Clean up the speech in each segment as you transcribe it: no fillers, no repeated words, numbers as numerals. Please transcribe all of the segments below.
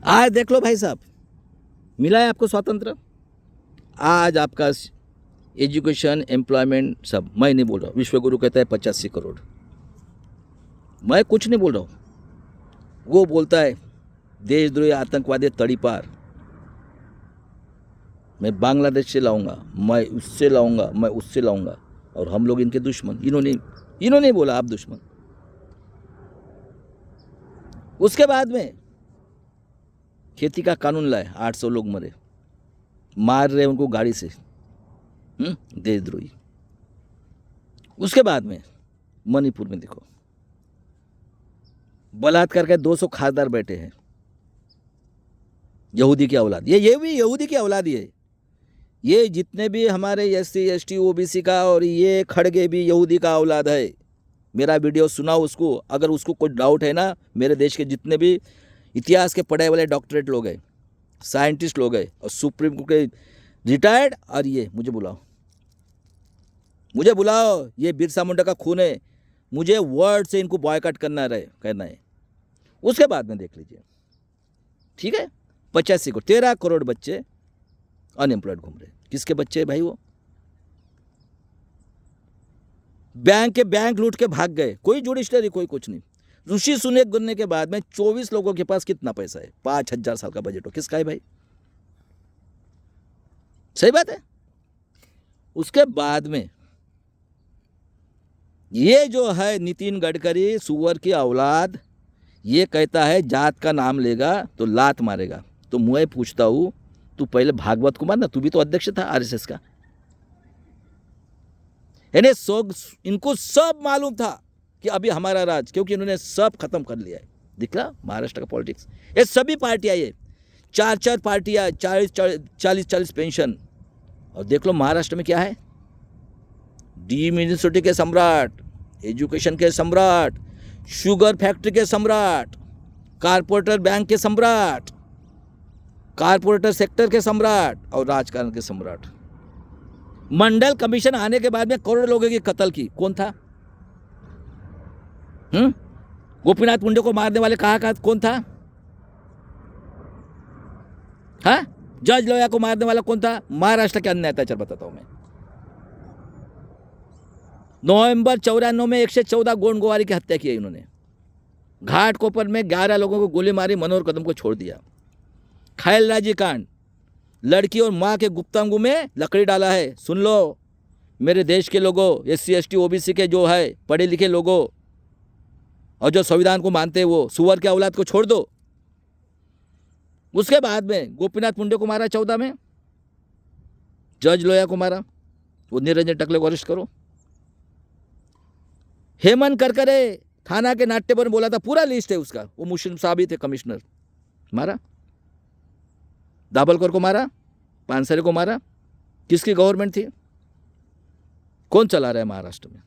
आज देख लो भाई साहब, मिला है आपको स्वातंत्र। आज आपका एजुकेशन, एम्प्लॉयमेंट सब, मैं नहीं बोल रहा हूँ। विश्वगुरु कहता है 85 करोड़, मैं कुछ नहीं बोल रहा हूँ। वो बोलता है देशद्रोही आतंकवादी तड़ीपार, मैं बांग्लादेश से लाऊंगा, मैं उससे लाऊंगा, मैं उससे लाऊंगा, और हम लोग इनके दुश्मन। इन्होंने बोला आप दुश्मन। उसके बाद में खेती का कानून लाए, 800 लोग मरे, मार रहे उनको गाड़ी से, देशद्रोही। उसके बाद में मणिपुर में देखो, बलात्कार के 200 खासदार बैठे हैं, यहूदी की औलाद। ये भी यहूदी की औलाद ही है। ये जितने भी हमारे SC ST OBC का, और ये खड़गे भी यहूदी का औलाद है। मेरा वीडियो सुनाओ उसको, अगर उसको कोई डाउट है ना। मेरे देश के जितने भी इतिहास के पढ़े वाले डॉक्टरेट लोग हैं, साइंटिस्ट लोग हैं, और सुप्रीम कोर्ट के रिटायर्ड, और ये मुझे बुलाओ, ये बिरसा मुंडा का खून है। मुझे वर्ड से इनको बॉयकॉट करना है। उसके बाद में देख लीजिए, ठीक है, 85 को 13 करोड़ बच्चे अनएम्प्लॉयड घूम रहे। किसके बच्चे भाई? वो बैंक लूट के भाग गए, कोई जुडिशरी, कोई कुछ नहीं। ऋषि सुनक बनने के बाद में 24 लोगों के पास कितना पैसा है? 5000 साल का बजट हो, किसका है भाई? सही बात है। उसके बाद में ये जो है नितिन गडकरी, सुअर की औलाद, ये कहता है जात का नाम लेगा तो लात मारेगा। तो मैं पूछता हूं, तू पहले भागवत कुमार ना, तू भी तो अध्यक्ष था RSS का। इनको सब मालूम था कि अभी हमारा राज, क्योंकि इन्होंने सब खत्म कर लिया है। दिख रहा महाराष्ट्र का पॉलिटिक्स, ये सभी पार्टियां, ये 4 पार्टियां, 40 पेंशन। और देख लो महाराष्ट्र में क्या है? डीम यूनिवर्सिटी के सम्राट, एजुकेशन के सम्राट, शुगर फैक्ट्री के सम्राट, कारपोरेटर बैंक के सम्राट, कारपोरेटर सेक्टर के सम्राट, और राजकारण के सम्राट। मंडल कमीशन आने के बाद में करोड़ों लोगों की कत्ल की, कौन था? गोपीनाथ मुंडे को मारने वाले कहा कौन था? हाँ, जज लोया को मारने वाला कौन था? महाराष्ट्र के अन्य अत्याचार बताता हूं मैं। नवंबर 94 में 114 गोंडगोवारी की हत्या की है इन्होंने। घाटकोपर में 11 लोगों को गोली मारी, मनोहर कदम को छोड़ दिया। खैलराजी कांड, लड़की और मां के गुप्तांगों में लकड़ी डाला है। सुन लो मेरे देश के लोगों, SC ST OBC के जो है पढ़े लिखे लोगों, और जो संविधान को मानते हैं, वो सुअर के औलाद को छोड़ दो। उसके बाद में गोपीनाथ मुंडे को मारा 14 में, जज लोया को मारा, वो निरंजन टकले को अरेस्ट करो। हेमंत करकरे थाना के नाट्यवन बोला था, पूरा लिस्ट है उसका, वो मुस्लिम साहब ही थे कमिश्नर, मारा। दाभोलकर को मारा, पानसरे को मारा। किसकी गवर्नमेंट थी? कौन चला रहा है महाराष्ट्र में?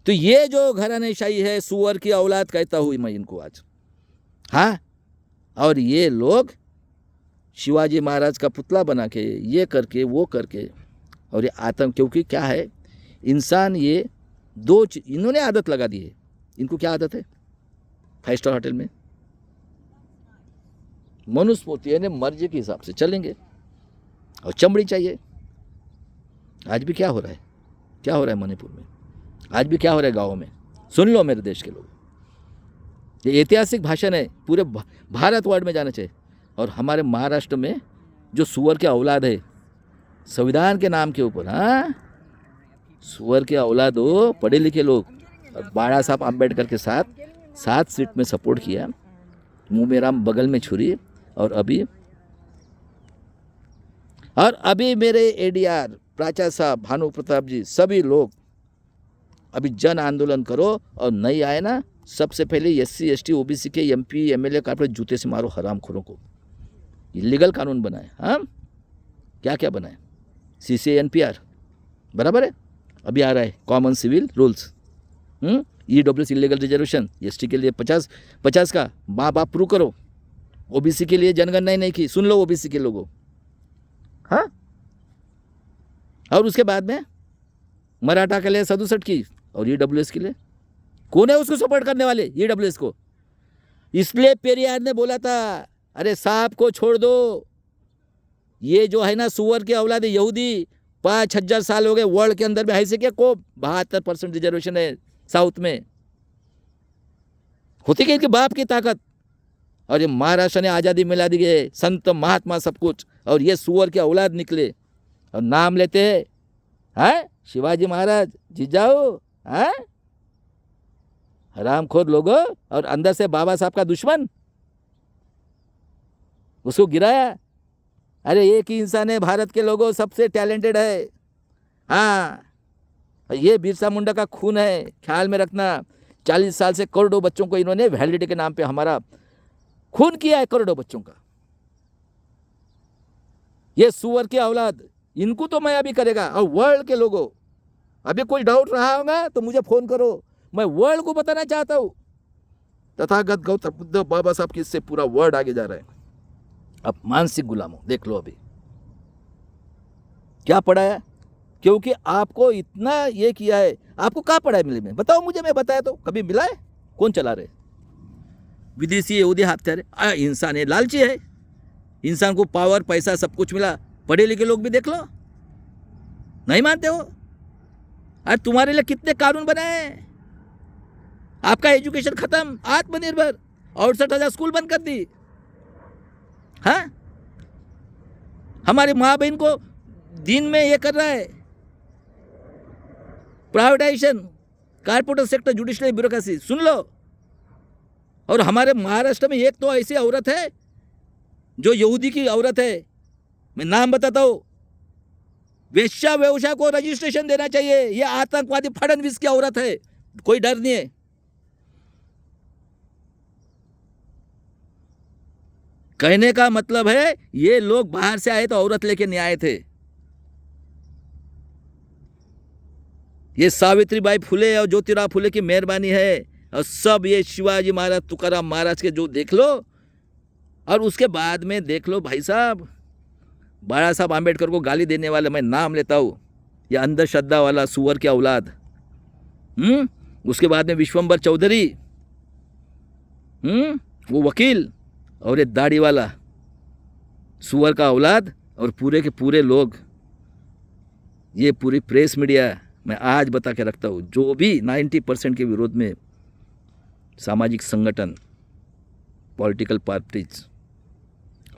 तो ये जो घरानेशाही है, सुअर की औलाद कहता हूं मैं इनको आज। हाँ, और ये लोग शिवाजी महाराज का पुतला बना के, ये करके वो करके, और ये आतंक, क्योंकि क्या है इंसान, ये इन्होंने आदत लगा दी है। इनको क्या आदत है? 5 स्टार होटल में मनुस्मृति यानी मर्जी के हिसाब से चलेंगे, और चमड़ी चाहिए। आज भी क्या हो रहा है? क्या हो रहा है मणिपुर में? आज भी क्या हो रहा है गाँव में? सुन लो मेरे देश के लोग, ये ऐतिहासिक भाषण है, पूरे भारत वर्ल्ड में जाना चाहिए। और हमारे महाराष्ट्र में जो सुअर के औलाद है, संविधान के नाम के ऊपर, हाँ, सुअर के औलाद हो, पढ़े लिखे लोग, और बाबा साहब अम्बेडकर के साथ 7 सीट में सपोर्ट किया, मुंह में राम बगल में छुरी। और अभी मेरे ADR प्राचार्य साहब, भानु प्रताप जी, सभी लोग अभी जन आंदोलन करो, और नहीं आए ना, सबसे पहले SC ST OBC के MP MLA कारपोरेट जूते से मारो हरामखोरों को। इलीगल कानून बनाए, हाँ, क्या क्या बनाए? CCA NPR बराबर है, अभी आ रहा है common civil rules, EWS illegal reservation, ST के लिए 50 का माँ बाप प्रूव करो। OBC के लिए जनगणना नहीं की, सुन लो OBC के लोगों, हाँ। और उसके बाद में मराठा के लिए 67 की, और EWS के लिए कौन है उसको सपोर्ट करने वाले? EWS को इसलिए पेरियार ने बोला था, अरे सांप को छोड़ दो, ये जो है ना सुअर के औलाद यहूदी 5000 साल हो गए वर्ल्ड के अंदर में ऐसे क्या को 72% रिजर्वेशन है साउथ में, होती क्या इनके बाप की ताकत। और ये महाराष्ट्र ने आज़ादी मिला दी गए, संत महात्मा सब कुछ, और ये सुअर के औलाद निकले और नाम लेते हैं शिवाजी महाराज जिजाऊ, हैं हरामखोर लोगों, और अंदर से बाबा साहब का दुश्मन, उसको गिराया। अरे एक ही इंसान है भारत के लोगों सबसे टैलेंटेड है, हाँ ये बिरसा मुंडा का खून है, ख्याल में रखना। 40 साल से करोड़ों बच्चों को इन्होंने वैलिडिटी के नाम पे हमारा खून किया है, करोड़ों बच्चों का। ये सुअर के औलाद, इनको तो मैं अभी करेगा। और वर्ल्ड के लोगों, अभी कोई डाउट रहा होगा तो मुझे फोन करो, मैं वर्ल्ड को बताना चाहता हूं तथागत गौतम बुद्ध बाबा साहब की, इससे पूरा वर्ल्ड आगे जा रहा है। अब मानसिक गुलामों देख लो अभी क्या पढ़ाया, क्योंकि आपको इतना ये किया है। आपको कहाँ पढ़ा है मिले में, बताओ मुझे, मैं बताया तो कभी मिला है? कौन चला रहे? विदेशी यहूदी हत्यारे। इंसान है, लालची है, इंसान को पावर पैसा सब कुछ मिला। पढ़े लिखे लोग भी देख लो, नहीं मानते हो? आज तुम्हारे लिए कितने कानून बनाए, आपका एजुकेशन खत्म, आत्मनिर्भर, 68,000 स्कूल बंद कर दी। हाँ, हमारी माँ बहन को दिन में ये कर रहा है, privatisation, corporate sector, judiciary bureaucracy, सुन लो। और हमारे महाराष्ट्र में एक तो ऐसी औरत है जो यहूदी की औरत है, मैं नाम बताता हूँ, वेश्या व्यवसाय को रजिस्ट्रेशन देना चाहिए। ये आतंकवादी फडणवीस की औरत है, कोई डर नहीं है। कहने का मतलब है ये लोग बाहर से आए तो औरत लेके नहीं आए थे। ये सावित्रीबाई फुले और ज्योतिराव फुले की मेहरबानी है, और सब ये शिवाजी महाराज, तुकाराम महाराज के जो देख लो। और उसके बाद में देख लो भाई साहब, बाबा साहब आम्बेडकर को गाली देने वाले, मैं नाम लेता हूँ, ये अंधश्रद्धा वाला सुअर के औलाद। उसके बाद में विश्वंभर चौधरी, वो वकील, और ये दाढ़ी वाला सुअर का औलाद, और पूरे के पूरे लोग, ये पूरी प्रेस मीडिया, मैं आज बता के रखता हूँ, जो भी 90% के विरोध में सामाजिक संगठन, पॉलिटिकल पार्टीज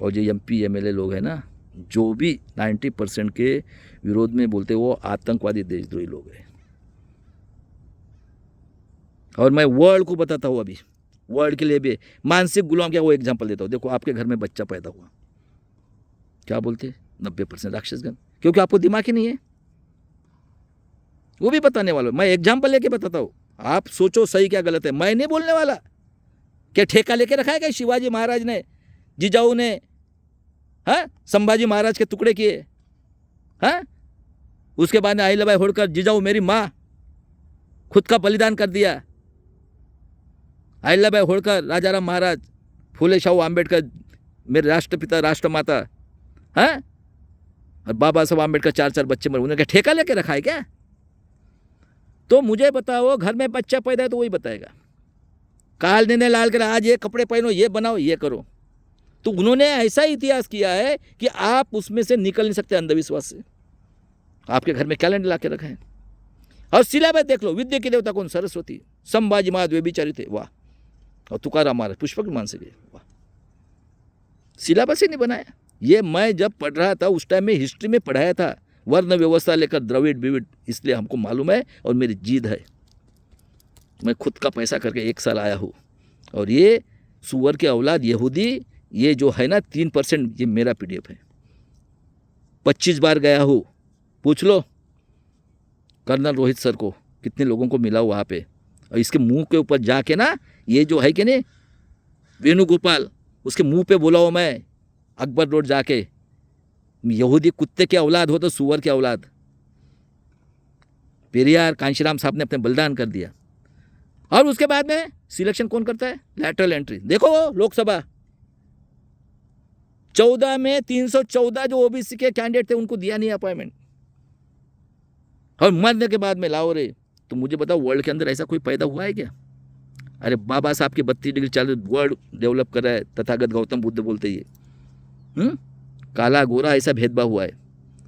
और जो MP MLA लोग हैं ना, जो भी 90% के विरोध में बोलते वो आतंकवादी देशद्रोही लोग हैं। और मैं वर्ल्ड को बताता हूँ, अभी वर्ल्ड के लिए भी मानसिक गुलाम क्या, वो एग्जांपल देता हूँ। देखो आपके घर में बच्चा पैदा हुआ, क्या बोलते 90% राक्षसगण, क्योंकि आपको दिमाग ही नहीं है। वो भी बताने वाला, मैं एग्जांपल लेके बताता हूँ, आप सोचो सही क्या गलत है। मैं नहीं बोलने वाला। क्या ठेका लेके रखा है क्या शिवाजी महाराज ने, जिजाऊ ने, हाँ संभाजी महाराज के टुकड़े किए, हाँ उसके बाद में अहिल्याबाई होलकर, जिजाऊ मेरी माँ, खुद का बलिदान कर दिया। अहिल्याबाई होलकर, राजाराम महाराज, फुले शाहू आम्बेडकर, मेरे राष्ट्रपिता राष्ट्रमाता, हाँ, और बाबा साहब आम्बेडकर, 4 बच्चे मरे, उन्होंने क्या ठेका लेके रखा है क्या? तो मुझे बताओ, घर में बच्चा पैदा है तो वही बताएगा, काल ने लाल कर आज ये कपड़े पहनो, ये बनाओ, ये करो। तो उन्होंने ऐसा इतिहास किया है कि आप उसमें से निकल नहीं सकते अंधविश्वास से। आपके घर में कैलेंडर ला के रखा है। और सिलेबस देख लो, विद्या के देवता कौन? सरस्वती। संभाजी महाराज वे बिचारी थे, वाह। और तुकाराम महाराज पुष्पक विमान से गए, वाह। सिलेबस ही नहीं बनाया। ये मैं जब पढ़ रहा था उस टाइम में हिस्ट्री में पढ़ाया था, वर्ण व्यवस्था लेकर द्रविड़ बिविड़, इसलिए हमको मालूम है और मेरी जीद है। मैं खुद का पैसा करके 1 साल आया हूँ। और ये सुअर के औलाद यहूदी, ये जो है ना 3%, ये मेरा PDF है। 25 बार गया हूँ, पूछ लो कर्नल रोहित सर को, कितने लोगों को मिला वहाँ पे। और इसके मुंह के ऊपर जाके ना, ये जो है कि नहीं वेणुगोपाल, उसके मुंह पे बोला हो मैं, अकबर रोड जाके, यहूदी कुत्ते के औलाद हो तो सुअर के औलाद। पेरियार कांशीराम साहब ने अपने बलिदान कर दिया। और उसके बाद में सिलेक्शन कौन करता है? Lateral entry. देखो लोकसभा 14 में 314 जो OBC के कैंडिडेट थे उनको दिया नहीं अपॉइंटमेंट, और मरने के बाद में लाओ रे। तो मुझे बताओ वर्ल्ड के अंदर ऐसा कोई पैदा हुआ है क्या? अरे बाबा साहब की 32 डिग्री चालू वर्ल्ड डेवलप कर रहा है, तथागत गौतम बुद्ध बोलते ये काला गोरा ऐसा भेदभाव हुआ है।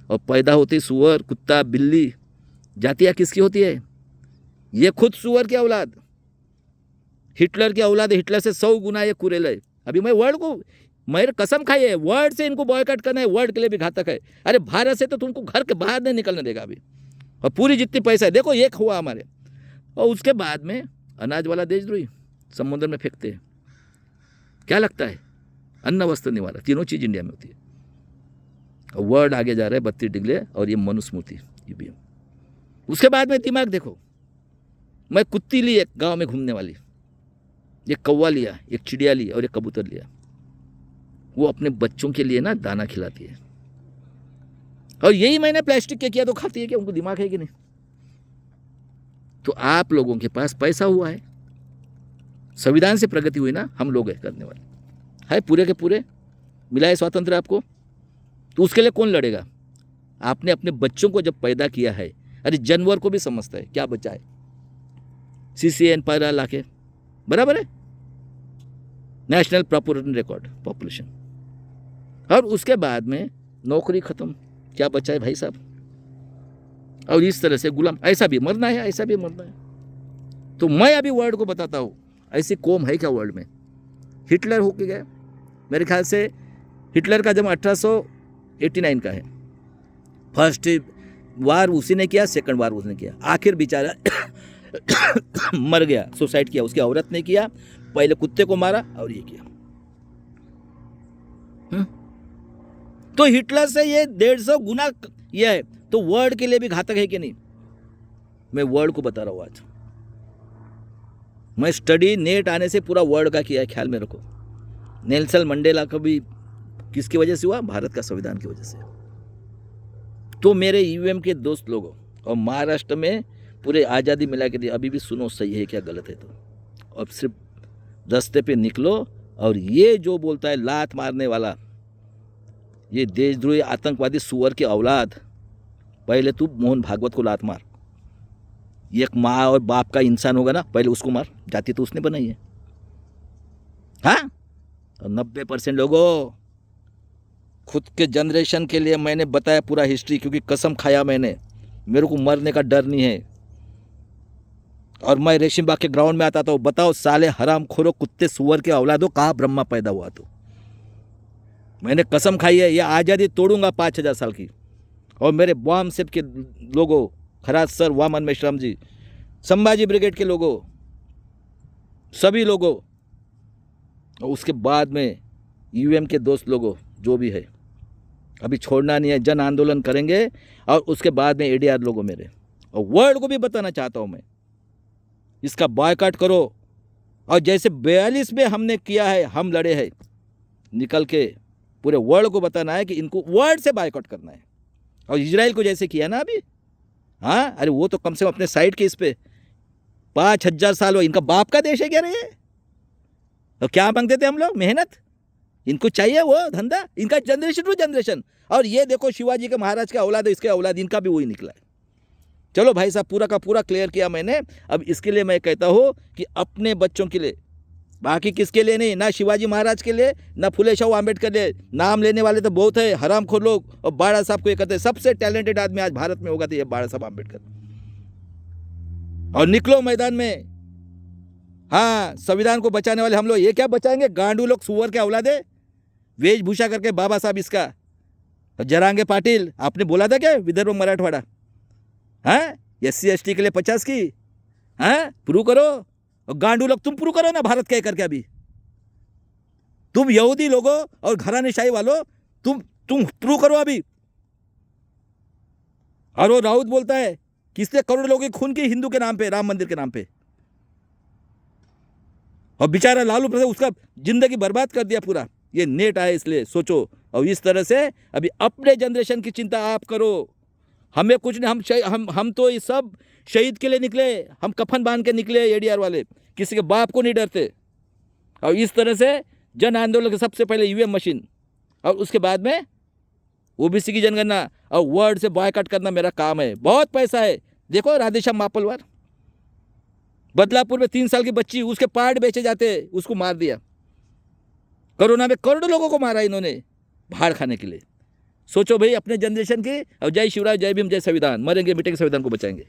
और पैदा होती सुअर कुत्ता बिल्ली, जातियाँ किसकी होती है? ये खुद सुअर की औलाद, हिटलर की औलाद है, हिटलर से 100 गुना ये कुरेल है। अभी मैं वर्ल्ड को, मेरे कसम खाई है, वर्ल्ड से इनको बॉयकॉट करना है, वर्ल्ड के लिए भी घातक है। अरे भारत से तो तुमको घर के बाहर नहीं निकलने देगा अभी। और पूरी जितनी पैसा है देखो एक हुआ हमारे, और उसके बाद में अनाज वाला देशद्रोही समुद्र में फेंकते हैं। क्या लगता है? अन्न वस्त्र निवारा, तीनों चीज इंडिया में होती है। और वर्ल्ड आगे जा रहा है 32 डिग्री, और ये मनुस्मृति ये भी। उसके बाद में दिमाग देखो, मैं कुत्ती ली एक गांव में घूमने वाली, एक कौवा लिया, एक चिड़िया ली और एक कबूतर लिया। वो अपने बच्चों के लिए ना दाना खिलाती है, और यही मैंने प्लास्टिक के किया तो खाती है क्या? उनको दिमाग है कि नहीं? तो आप लोगों के पास पैसा हुआ है, संविधान से प्रगति हुई ना, हम लोग है करने वाले, है पूरे के पूरे, मिला है स्वातंत्र आपको। तो उसके लिए कौन लड़ेगा? आपने अपने बच्चों को जब पैदा किया है, अरे जानवर को भी समझता है क्या बचा है, CCN पैरा लाके, बराबर है, नेशनल पॉपुलेशन रिकॉर्ड पॉपुलेशन। और उसके बाद में नौकरी खत्म, क्या बचा है भाई साहब? और इस तरह से गुलाम, ऐसा भी मरना है, ऐसा भी मरना है। तो मैं अभी वर्ल्ड को बताता हूँ, ऐसी कौम है क्या वर्ल्ड में? हिटलर होके गया, मेरे ख्याल से हिटलर का जन्म 1889 का है। फर्स्ट वार उसी ने किया, सेकंड वार उसने किया, आखिर बेचारा मर गया, सुसाइड किया। उसकी औरत ने किया, पहले कुत्ते को मारा और ये किया। तो हिटलर से ये 150 गुना ये है, तो वर्ल्ड के लिए भी घातक है कि नहीं? मैं वर्ल्ड को बता रहा हूँ आज। मैं स्टडी नेट आने से पूरा वर्ल्ड का किया है, ख्याल में रखो। नेल्सन मंडेला का भी किसकी वजह से हुआ? भारत का संविधान की वजह से। तो मेरे UM के दोस्त लोगों, और महाराष्ट्र में पूरे आज़ादी मिला के दिए, अभी भी सुनो सही है क्या गलत है तो, और सिर्फ रास्ते पे निकलो। और ये जो बोलता है लात मारने वाला, ये देशद्रोही आतंकवादी सुअर की औलाद, पहले तू मोहन भागवत को लात मार। एक माँ और बाप का इंसान होगा ना, पहले उसको मार, जाति तो उसने बनाई है। हाँ, और 90% लोगों, खुद के जनरेशन के लिए मैंने बताया पूरा हिस्ट्री, क्योंकि कसम खाया मैंने, मेरे को मरने का डर नहीं है। और मैं रेशम बाग के ग्राउंड में आता था, बताओ साले हराम खोरो कुत्ते सुअर के औलादो, कहाँ ब्रह्मा पैदा हुआ? तो मैंने कसम खाई है, ये आज़ादी तोड़ूंगा 5000 साल की। और मेरे बॉम सेप के लोगों, खराज सर, वामन मेश्राम जी, संभाजी ब्रिगेड के लोगों, सभी लोगों, और उसके बाद में UM के दोस्त लोगों, जो भी है, अभी छोड़ना नहीं है, जन आंदोलन करेंगे। और उसके बाद में ADR लोगों मेरे, और वर्ल्ड को भी बताना चाहता हूँ मैं, इसका बॉयकॉट करो। और जैसे 42 में हमने किया है, हम लड़े हैं, निकल के पूरे वर्ल्ड को बताना है कि इनको वर्ल्ड से बॉयकॉट करना है। और इजराइल को जैसे किया ना अभी, हाँ, अरे वो तो कम से कम अपने साइड के इस पे 5000 साल हो, इनका बाप का देश है क्या रे? तो क्या मांगते थे हम लोग? मेहनत। इनको चाहिए वो धंधा, इनका जनरेशन टू जनरेशन। और ये देखो शिवाजी के महाराज का औलाद है, इसके औलाद, इनका भी वही निकला है। चलो भाई साहब, पूरा का पूरा क्लियर किया मैंने। अब इसके लिए मैं कहता हूँ कि अपने बच्चों के लिए, बाकी किसके लिए नहीं, ना शिवाजी महाराज के लिए, ना फुले शाह आम्बेडकर के लिए। नाम लेने वाले तो बहुत है हरामखोर लोग, और बाड़ा साहब को ये कहते हैं सबसे टैलेंटेड आदमी आज भारत में होगा तो ये बाड़ा साहब आम्बेडकर। और निकलो मैदान में, हाँ, संविधान को बचाने वाले हम लोग। ये क्या बचाएंगे? गांडू लोग, सुअर के औलादे, वेशभूषा करके बाबा साहब इसका, जरांगे पाटिल, आपने बोला था क्या विदर्भ मराठवाड़ा, हाँ, SC ST के लिए 50 की, हाँ, प्रूव करो। और गांडू लोग तुम प्रूव करो ना, भारत कह करके अभी तुम यहूदी लोगों और घरानेशाही वालों, तुम प्रूव करो अभी। और वो राउत बोलता है किसने करोड़ लोगों की खून की हिंदू के नाम पे, राम मंदिर के नाम पे। और बेचारा लालू प्रसाद उसका जिंदगी बर्बाद कर दिया पूरा। ये नेट आया इसलिए सोचो। और इस तरह से अभी अपने जनरेशन की चिंता आप करो, हमें कुछ नहीं। हम तो ये सब शहीद के लिए निकले, हम कफन बांध के निकले, ADR वाले किसी के बाप को नहीं डरते। और इस तरह से जन आंदोलन के सबसे पहले UM मशीन, और उसके बाद में OBC की जनगणना, और वर्ल्ड से बॉयकॉट करना मेरा काम है। बहुत पैसा है, देखो राधेश्याम मापलवार, बदलापुर में 3 साल की बच्ची, उसके पार्ट बेचे जाते, उसको मार दिया। कोरोना में करोड़ों लोगों को मारा इन्होंने भाड़ खाने के लिए। सोचो भाई अपने जनरेशन की। और जय शिवराज, जय भीम, जय संविधान। मरेंगे मिटेंगे, संविधान को बचाएंगे।